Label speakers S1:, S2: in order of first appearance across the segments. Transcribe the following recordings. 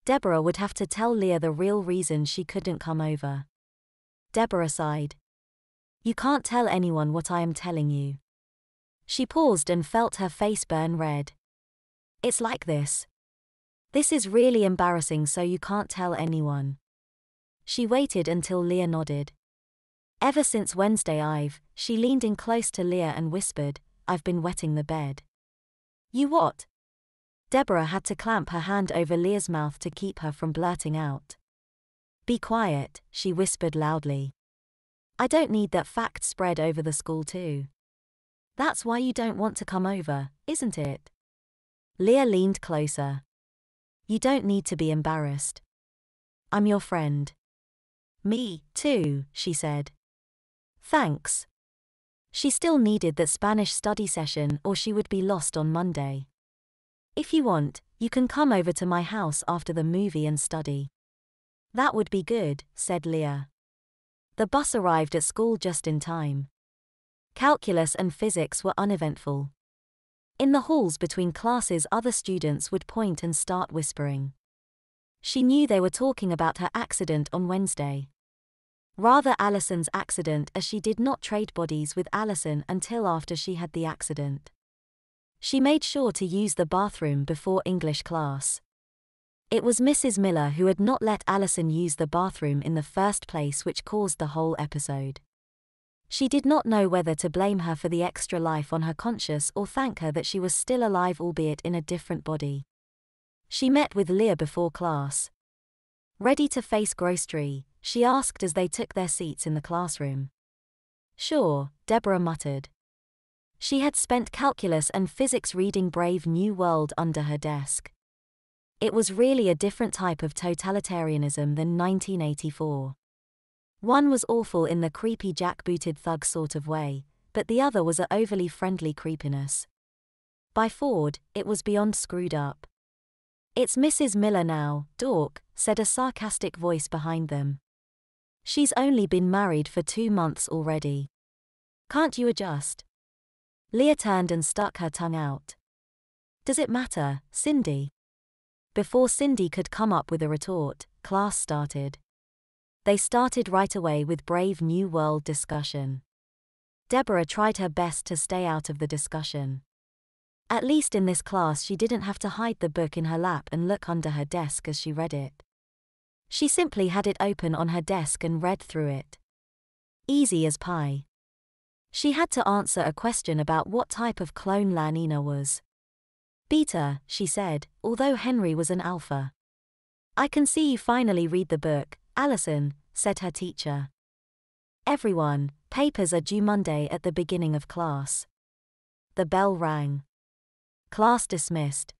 S1: Deborah would have to tell Leah the real reason she couldn't come over. Deborah sighed. You can't tell anyone what I am telling you. She paused and felt her face burn red. It's like this. This is really embarrassing, so you can't tell anyone. She waited until Leah nodded. Ever since Wednesday she leaned in close to Leah and whispered, I've been wetting the bed. You what? Deborah had to clamp her hand over Leah's mouth to keep her from blurting out. Be quiet, she whispered loudly. I don't need that fact spread over the school too. That's why you don't want to come over, isn't it? Leah leaned closer. You don't need to be embarrassed. I'm your friend. Me, too, she said. Thanks. She still needed that Spanish study session or she would be lost on Monday. If you want, you can come over to my house after the movie and study. That would be good, said Leah. The bus arrived at school just in time. Calculus and physics were uneventful. In the halls between classes, other students would point and start whispering. She knew they were talking about her accident on Wednesday. Rather Allison's accident, as she did not trade bodies with Allison until after she had the accident. She made sure to use the bathroom before English class. It was Mrs. Miller who had not let Allison use the bathroom in the first place, which caused the whole episode. She did not know whether to blame her for the extra life on her conscience or thank her that she was still alive, albeit in a different body. She met with Leah before class. Ready to face grocery, she asked as they took their seats in the classroom. Sure, Deborah muttered. She had spent calculus and physics reading Brave New World under her desk. It was really a different type of totalitarianism than 1984. One was awful in the creepy jackbooted thug sort of way, but the other was a overly friendly creepiness. By Ford, it was beyond screwed up. It's Mrs. Miller now, dork, said a sarcastic voice behind them. She's only been married for 2 months already. Can't you adjust? Leah turned and stuck her tongue out. Does it matter, Cindy? Before Cindy could come up with a retort, class started. They started right away with Brave New World discussion. Deborah tried her best to stay out of the discussion. At least in this class she didn't have to hide the book in her lap and look under her desk as she read it. She simply had it open on her desk and read through it. Easy as pie. She had to answer a question about what type of clone La Nina was. Beta, she said, although Henry was an alpha. I can see you finally read the book, Allison, said her teacher. Everyone, papers are due Monday at the beginning of class. The bell rang. Class dismissed.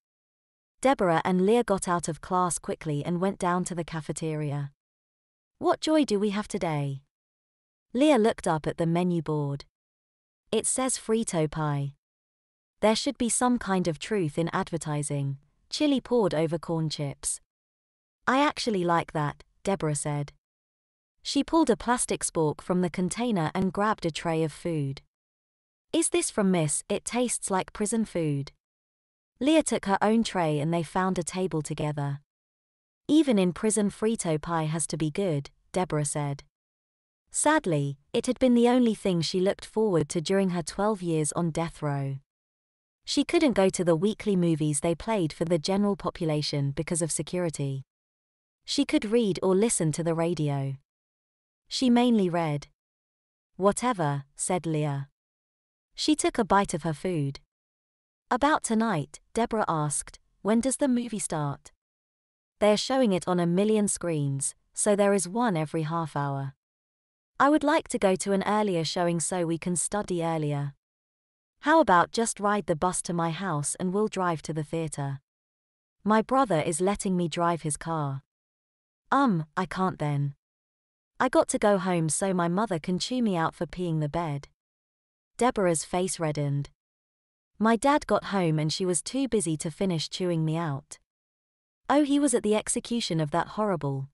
S1: Deborah and Leah got out of class quickly and went down to the cafeteria. What joy do we have today? Leah looked up at the menu board. It says Frito pie. There should be some kind of truth in advertising. Chili poured over corn chips. I actually like that, Deborah said. She pulled a plastic spork from the container and grabbed a tray of food. Is this from Miss? It tastes like prison food. Leah took her own tray and they found a table together. Even in prison, Frito pie has to be good, Deborah said. Sadly, it had been the only thing she looked forward to during her 12 years on death row. She couldn't go to the weekly movies they played for the general population because of security. She could read or listen to the radio. She mainly read. Whatever, said Leah. She took a bite of her food. About tonight, Deborah asked, when does the movie start? They are showing it on a million screens, so there is one every half hour. I would like to go to an earlier showing so we can study earlier. How about just ride the bus to my house and we'll drive to the theater? My brother is letting me drive his car. I can't then. I got to go home so my mother can chew me out for peeing the bed. Deborah's face reddened. My dad got home and she was too busy to finish chewing me out. Oh, he was at the execution of that horrible